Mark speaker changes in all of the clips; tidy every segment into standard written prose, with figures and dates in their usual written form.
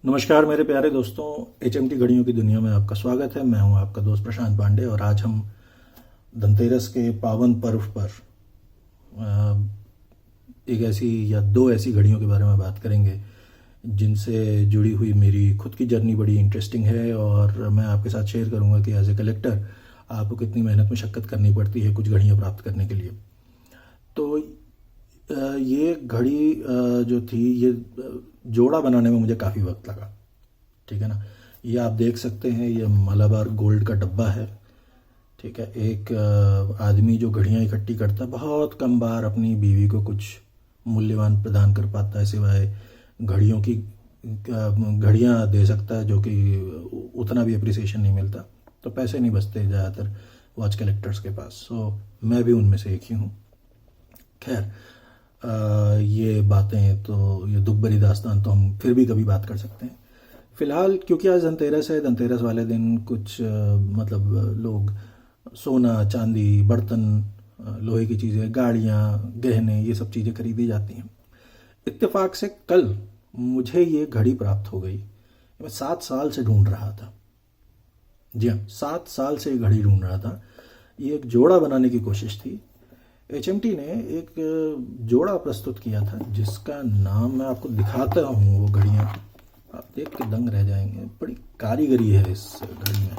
Speaker 1: नमस्कार मेरे प्यारे दोस्तों। HMT घड़ियों की दुनिया में आपका स्वागत है। मैं हूं आपका दोस्त प्रशांत पांडे और आज हम धनतेरस के पावन पर्व पर एक ऐसी या दो ऐसी घड़ियों के बारे में बात करेंगे जिनसे जुड़ी हुई मेरी खुद की जर्नी बड़ी इंटरेस्टिंग है और मैं आपके साथ शेयर करूंगा कि एज ए कलेक्टर आपको कितनी मेहनत मशक्क़त करनी पड़ती है कुछ घड़ियाँ प्राप्त करने के लिए। तो ये घड़ी जो थी ये जोड़ा बनाने में मुझे काफ़ी वक्त लगा। ठीक है ना। ये आप देख सकते हैं, ये मलाबार गोल्ड का डब्बा है। ठीक है। एक आदमी जो घड़ियाँ इकट्ठी करता है बहुत कम बार अपनी बीवी को कुछ मूल्यवान प्रदान कर पाता है, सिवाय घड़ियों की घड़ियाँ दे सकता है जो कि उतना भी अप्रिसिएशन नहीं मिलता, तो पैसे नहीं बचते ज़्यादातर वॉच कलेक्टर्स के पास। सो मैं भी उनमें से एक ही हूँ। खैर, ये बातें तो ये दुख भरी दास्तान तो हम फिर भी कभी बात कर सकते हैं। फिलहाल क्योंकि आज धनतेरस है, धनतेरस वाले दिन कुछ मतलब लोग सोना चांदी बर्तन लोहे की चीज़ें गाड़ियाँ गहने ये सब चीज़ें खरीदी जाती हैं। इत्तेफाक से कल मुझे ये घड़ी प्राप्त हो गई। मैं 7 साल से ढूंढ रहा था। जी हाँ, 7 साल से ये घड़ी ढूंढ रहा था। ये एक जोड़ा बनाने की कोशिश थी। HMT ने एक जोड़ा प्रस्तुत किया था जिसका नाम मैं आपको दिखाता हूँ। वो घड़ियाँ आप देख के दंग रह जाएंगे, बड़ी कारीगरी है इस घड़ी में।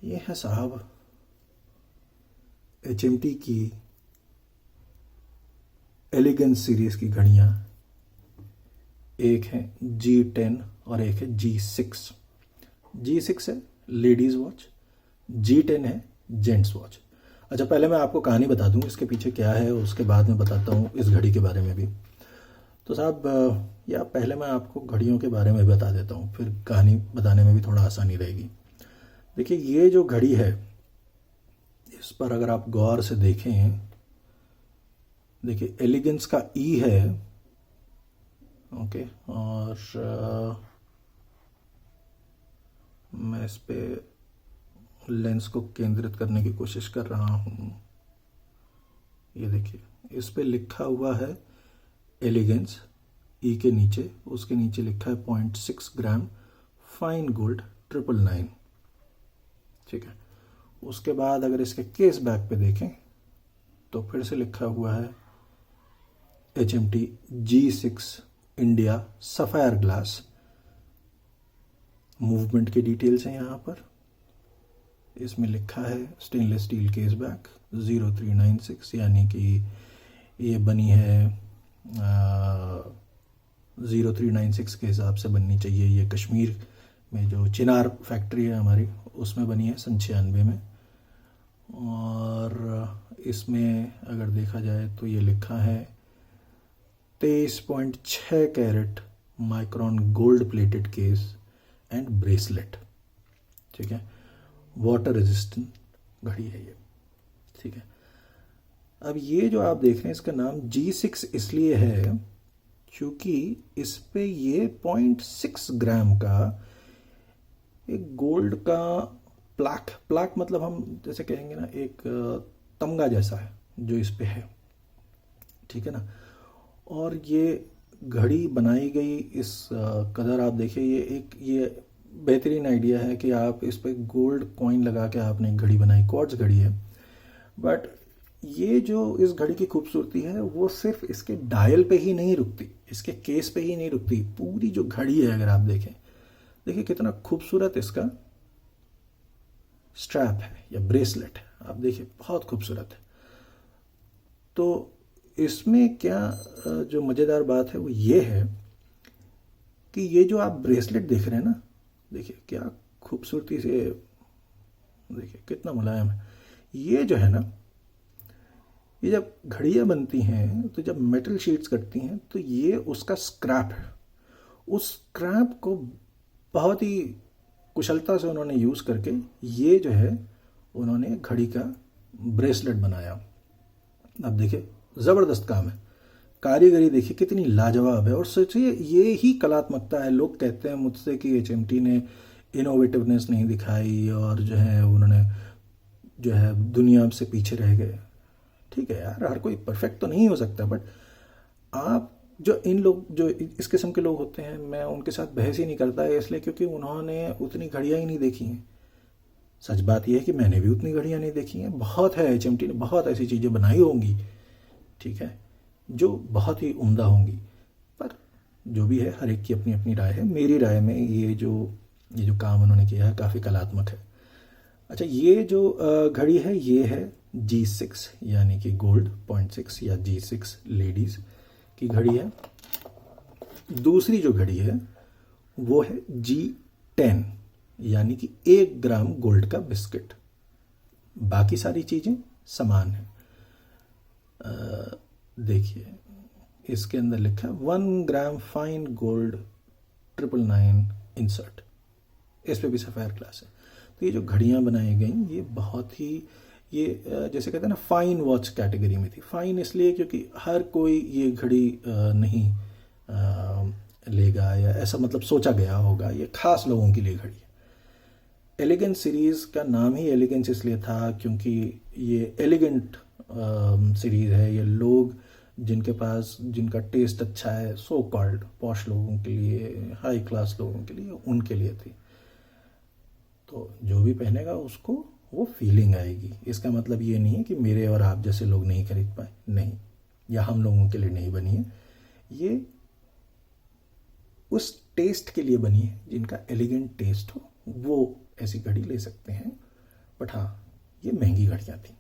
Speaker 1: ये है साहब HMT की एलिगेंस सीरीज की घड़ियाँ। एक है G10 और एक है G6। G6 है लेडीज वॉच, G10 है जेंट्स वॉच। अच्छा, पहले मैं आपको कहानी बता दूं इसके पीछे क्या है, उसके बाद में बताता हूँ इस घड़ी के बारे में भी। तो साहब या पहले मैं आपको घड़ियों के बारे में बता देता हूँ, फिर कहानी बताने में भी थोड़ा आसानी रहेगी। देखिए, ये जो घड़ी है इस पर अगर आप गौर से देखें, देखिए एलिगेंस का ई है। ओके, और मैं इस पे लेंस को केंद्रित करने की कोशिश कर रहा हूँ। ये देखिए, इस पे लिखा हुआ है एलिगेंस ई के नीचे, उसके नीचे लिखा है 0.6 ग्राम फाइन गोल्ड 999। ठीक है। उसके बाद अगर इसके केस बैक पे देखें तो फिर से लिखा हुआ है HMT G6 India sapphire glass. Movement की डिटेल्स हैं यहाँ पर। इसमें लिखा है स्टेनलेस स्टील केस बैक 0396, यानी कि ये बनी है 0396 के हिसाब से बननी चाहिए। ये कश्मीर में जो चिनार फैक्ट्री है हमारी, उसमें बनी है सन 96 में। और इसमें अगर देखा जाए तो ये लिखा है 23.6 carat micron gold plated case and bracelet. ठीक है। वाटर रेजिस्टेंट घड़ी है ये। ठीक है। अब ये जो आप देख रहे हैं इसका नाम G6 इसलिए है क्योंकि इस पे ये 0.6 ग्राम का एक गोल्ड का प्लाक मतलब हम जैसे कहेंगे ना, एक तमगा जैसा है जो इस पे है। ठीक है ना। और ये घड़ी बनाई गई इस कदर आप देखिए, ये बेहतरीन आइडिया है कि आप इस पे गोल्ड कॉइन लगा के आपने एक घड़ी बनाई। क्वार्ट्ज घड़ी है, बट ये जो इस घड़ी की खूबसूरती है वो सिर्फ इसके डायल पे ही नहीं रुकती, इसके केस पे ही नहीं रुकती। पूरी जो घड़ी है अगर आप देखें, देखिए कितना खूबसूरत इसका स्ट्रैप है या ब्रेसलेट है। आप देखिए बहुत खूबसूरत है। तो इसमें क्या जो मज़ेदार बात है वो ये है कि ये जो आप ब्रेसलेट देख रहे हैं ना, देखिए क्या खूबसूरती से, देखिए कितना मुलायम है। ये जो है ना, ये जब घड़ियाँ बनती हैं तो जब मेटल शीट्स कटती हैं तो ये उसका स्क्रैप है। उस स्क्रैप को बहुत ही कुशलता से उन्होंने यूज़ करके ये जो है उन्होंने घड़ी का ब्रेसलेट बनाया। अब देखिए ज़बरदस्त काम है, कारीगरी देखिए कितनी लाजवाब है। और सोचिए ये ही कलात्मकता है। लोग कहते हैं मुझसे कि HMT ने इनोवेटिवनेस नहीं दिखाई और जो है उन्होंने जो है दुनिया से पीछे रह गए। ठीक है यार, हर कोई परफेक्ट तो नहीं हो सकता, बट आप जो इन लोग जो इस किस्म के लोग होते हैं, मैं उनके साथ बहस ही नहीं करता है, इसलिए क्योंकि उन्होंने उतनी घड़ियाँ ही नहीं देखी हैं। सच बात यह है कि मैंने भी उतनी घड़ियाँ नहीं देखी हैं। बहुत है, HMT ने बहुत ऐसी चीज़ें बनाई होंगी, ठीक है, जो बहुत ही उम्दा होंगी, पर जो भी है हर एक की अपनी अपनी राय है। मेरी राय में ये जो काम उन्होंने किया है काफ़ी कलात्मक है। अच्छा, ये जो घड़ी है ये है G6 यानी कि गोल्ड .6 या G6 लेडीज़ की घड़ी है। दूसरी जो घड़ी है वो है G10 यानी कि 1 ग्राम गोल्ड का बिस्किट। बाकी सारी चीज़ें समान हैं। देखिए इसके अंदर लिखा है 1 ग्राम फाइन गोल्ड 999 इंसर्ट। इस पे भी सफ़ायर ग्लास है। तो ये जो घड़ियाँ बनाई गई ये बहुत ही जैसे कहते हैं ना फाइन वॉच कैटेगरी में थी। फाइन इसलिए क्योंकि हर कोई ये घड़ी नहीं लेगा या ऐसा मतलब सोचा गया होगा, ये खास लोगों के लिए घड़ी है। एलिगेंस सीरीज़ का नाम ही एलिगेंस इसलिए था क्योंकि ये एलिगेंट सीरीज़ है। ये लोग जिनका टेस्ट अच्छा है, सो कॉल्ड पॉश लोगों के लिए, हाई क्लास लोगों के लिए, उनके लिए थी। तो जो भी पहनेगा उसको वो फीलिंग आएगी। इसका मतलब ये नहीं है कि मेरे और आप जैसे लोग नहीं खरीद पाए, नहीं, या हम लोगों के लिए नहीं बनी है। ये उस टेस्ट के लिए बनी है जिनका एलिगेंट टेस्ट हो, वो ऐसी घड़ी ले सकते हैं। बट हाँ, ये महंगी घड़ियाँ थी।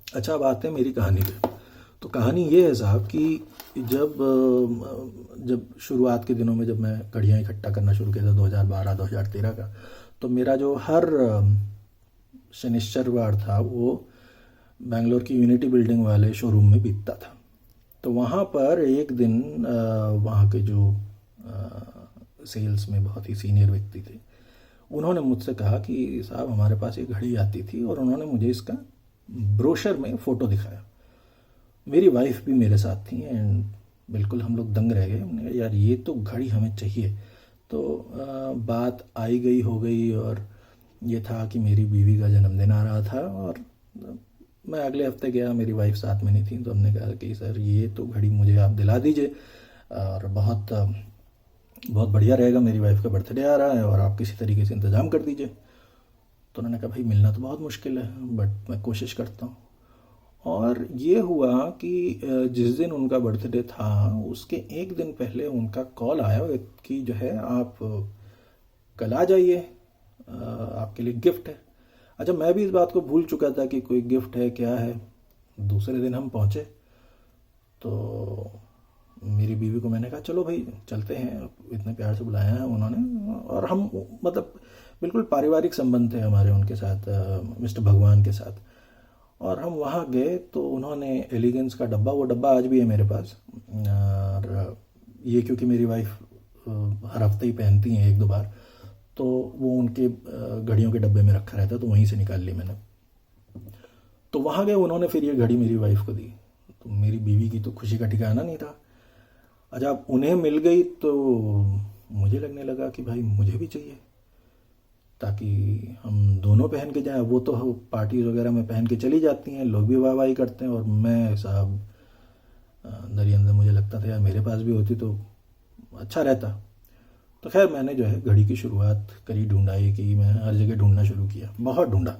Speaker 1: अच्छा, अब आते हैं मेरी कहानी पे। तो कहानी ये है साहब कि जब शुरुआत के दिनों में जब मैं घड़ियाँ इकट्ठा करना शुरू किया था 2012-2013 का, तो मेरा जो हर शनिश्चरवार था वो बेंगलोर की यूनिटी बिल्डिंग वाले शोरूम में बीतता था। तो वहाँ पर एक दिन वहाँ के जो सेल्स में बहुत ही सीनियर व्यक्ति थे, उन्होंने मुझसे कहा कि साहब हमारे पास एक घड़ी आती थी, और उन्होंने मुझे इसका ब्रोशर में फ़ोटो दिखाया। मेरी वाइफ भी मेरे साथ थी एंड बिल्कुल हम लोग दंग रह गए। हमने कहा यार ये तो घड़ी हमें चाहिए। तो बात आई गई हो गई, और ये था कि मेरी बीवी का जन्मदिन आ रहा था और मैं अगले हफ्ते गया, मेरी वाइफ साथ में नहीं थी। तो हमने कहा कि सर ये तो घड़ी मुझे आप दिला दीजिए, और बहुत बहुत बढ़िया रहेगा, मेरी वाइफ का बर्थडे आ रहा है और आप किसी तरीके से इंतज़ाम कर दीजिए। तो उन्होंने कहा भाई मिलना तो बहुत मुश्किल है, बट मैं कोशिश करता हूँ। और ये हुआ कि जिस दिन उनका बर्थडे था उसके एक दिन पहले उनका कॉल आया कि जो है आप कल आ जाइए, आपके लिए गिफ्ट है। अच्छा, मैं भी इस बात को भूल चुका था कि कोई गिफ्ट है क्या है। दूसरे दिन हम पहुँचे तो मेरी बीवी को मैंने कहा चलो भाई चलते हैं, इतने प्यार से बुलाया है उन्होंने। और हम मतलब बिल्कुल पारिवारिक संबंध थे हमारे उनके साथ, मिस्टर भगवान के साथ। और हम वहाँ गए तो उन्होंने एलिगेंस का डब्बा, वो डब्बा आज भी है मेरे पास, और ये क्योंकि मेरी वाइफ हर हफ्ते ही पहनती हैं 1-2 बार, तो वो उनके घड़ियों के डब्बे में रखा रहता, तो वहीं से निकाल ली मैंने। तो वहाँ गए, उन्होंने फिर ये घड़ी मेरी वाइफ को दी। तो मेरी बीवी की तो खुशी का ठिकाना नहीं था। अच्छा, अब उन्हें मिल गई तो मुझे लगने लगा कि भाई मुझे भी चाहिए, ताकि हम दोनों पहन के जाएं। वो तो पार्टी वगैरह में पहन के चली जाती हैं, लोग भी वाहवाही करते हैं, और मैं साहब अंदर ही अंदर मुझे लगता था यार मेरे पास भी होती तो अच्छा रहता। तो खैर मैंने जो है घड़ी की शुरुआत करी, ढूंढाई की, मैं हर जगह ढूंढना शुरू किया, बहुत ढूंढा।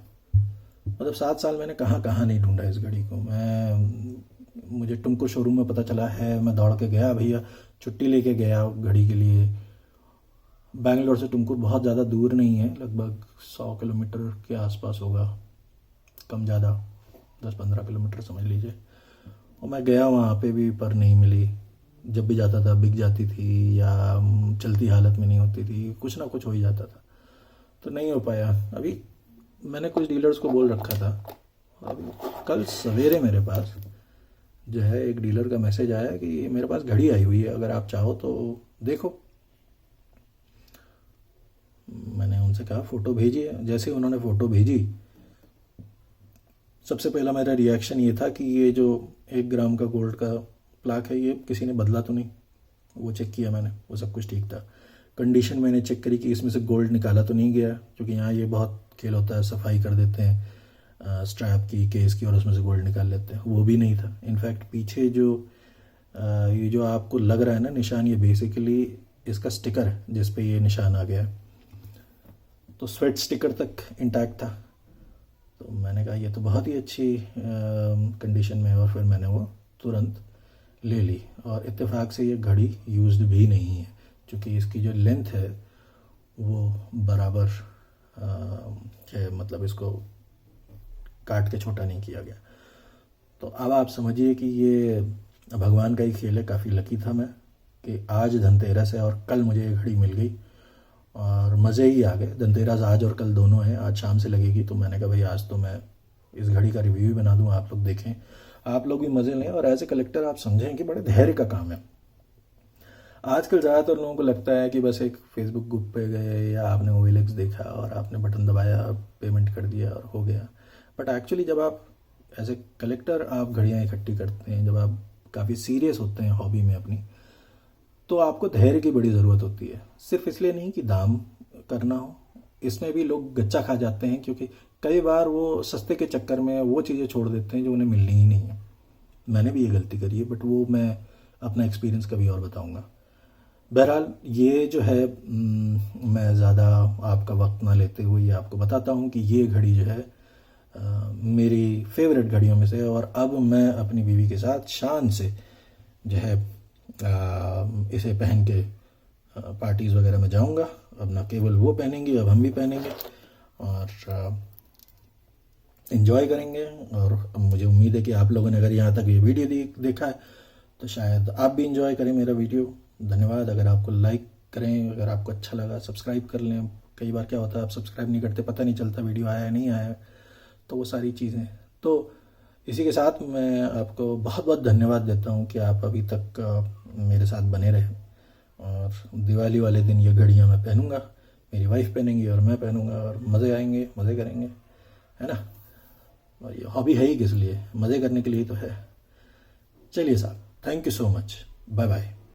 Speaker 1: मतलब 7 साल मैंने कहाँ नहीं ढूंढा इस घड़ी को। मुझे टुमकुर शोरूम में पता चला है, मैं दौड़ के गया, भैया छुट्टी लेके गया घड़ी के लिए। बेंगलोर से टुमकुर बहुत ज़्यादा दूर नहीं है, लगभग 100 किलोमीटर के आसपास होगा, कम ज़्यादा 10-15 किलोमीटर समझ लीजिए। और मैं गया वहाँ पे भी, पर नहीं मिली। जब भी जाता था बिक जाती थी या चलती हालत में नहीं होती थी, कुछ ना कुछ हो ही जाता था, तो नहीं हो पाया। अभी मैंने कुछ डीलर्स को बोल रखा था। अभी कल सवेरे मेरे पास जो है एक डीलर का मैसेज आया कि मेरे पास घड़ी आई हुई है, अगर आप चाहो तो देखो। मैंने उनसे कहा फ़ोटो भेजिए। जैसे ही उन्होंने फ़ोटो भेजी, सबसे पहला मेरा रिएक्शन ये था कि ये जो 1 ग्राम का गोल्ड का प्लाक है ये किसी ने बदला तो नहीं। वो चेक किया मैंने, वो सब कुछ ठीक था। कंडीशन मैंने चेक करी कि इसमें से गोल्ड निकाला तो नहीं गया, क्योंकि यहाँ ये बहुत खेल होता है, सफाई कर देते हैं स्ट्रैप की, केस की, और उसमें से गोल्ड निकाल लेते हैं। वो भी नहीं था। इनफैक्ट पीछे जो ये जो आपको लग रहा है ना निशान, ये बेसिकली इसका स्टिकर है जिस पे ये निशान आ गया है। तो स्वेट स्टिकर तक इंटैक्ट था, तो मैंने कहा ये तो बहुत ही अच्छी कंडीशन में है, और फिर मैंने वो तुरंत ले ली। और इत्तेफाक से ये घड़ी यूज्ड भी नहीं है, क्योंकि इसकी जो लेंथ है वो बराबर है, मतलब इसको काट के छोटा नहीं किया गया। तो अब आप समझिए कि ये भगवान का ही खेल है। काफ़ी लकी था मैं कि आज धनतेरस है और कल मुझे ये घड़ी मिल गई, और मज़े ही आ गए। धनतेरस आज और कल दोनों हैं, आज शाम से लगेगी, तो मैंने कहा भाई आज तो मैं इस घड़ी का रिव्यू भी बना दूँ, आप लोग देखें, आप लोग भी मज़े लें, और एज ए कलेक्टर आप समझें कि बड़े धैर्य का काम है। आजकल ज़्यादातर लोगों को लगता है कि बस एक फेसबुक ग्रुप पे गए या आपने OLX देखा और आपने बटन दबाया, पेमेंट कर दिया और हो गया। बट एक्चुअली जब आप एज ए कलेक्टर आप घड़ियाँ इकट्ठी करते हैं, जब आप काफ़ी सीरियस होते हैं हॉबी में अपनी, तो आपको धैर्य की बड़ी ज़रूरत होती है। सिर्फ इसलिए नहीं कि दाम करना हो, इसमें भी लोग गच्चा खा जाते हैं, क्योंकि कई बार वो सस्ते के चक्कर में वो चीज़ें छोड़ देते हैं जो उन्हें मिलनी ही नहीं है। मैंने भी ये गलती करी है, बट वो मैं अपना एक्सपीरियंस कभी और बताऊंगा। बहरहाल ये जो है मैं ज़्यादा आपका वक्त ना लेते हुए ये आपको बताता हूँ कि ये घड़ी जो है मेरी फेवरेट घड़ियों में से है, और अब मैं अपनी बीवी के साथ शान से जो है इसे पहन के पार्टीज़ वगैरह में जाऊंगा। अब ना केवल वो पहनेंगे, अब हम भी पहनेंगे और इन्जॉय करेंगे। और मुझे उम्मीद है कि आप लोगों ने अगर यहाँ तक ये वीडियो देखा है तो शायद आप भी इन्जॉय करें मेरा वीडियो। धन्यवाद। अगर आपको लाइक करें, अगर आपको अच्छा लगा सब्सक्राइब कर लें। कई बार क्या होता है आप सब्सक्राइब नहीं करते, पता नहीं चलता वीडियो आया है नहीं आया है, तो वो सारी चीज़ें। तो इसी के साथ मैं आपको बहुत बहुत धन्यवाद देता हूँ कि आप अभी तक मेरे साथ बने रहे। और दिवाली वाले दिन ये घड़ियाँ मैं पहनूंगा, मेरी वाइफ पहनेंगी और मैं पहनूंगा, और मज़े आएंगे, मज़े करेंगे, है ना। और ये हॉबी है ही किस लिए, मज़े करने के लिए तो है। चलिए साहब, thank you so much, bye bye.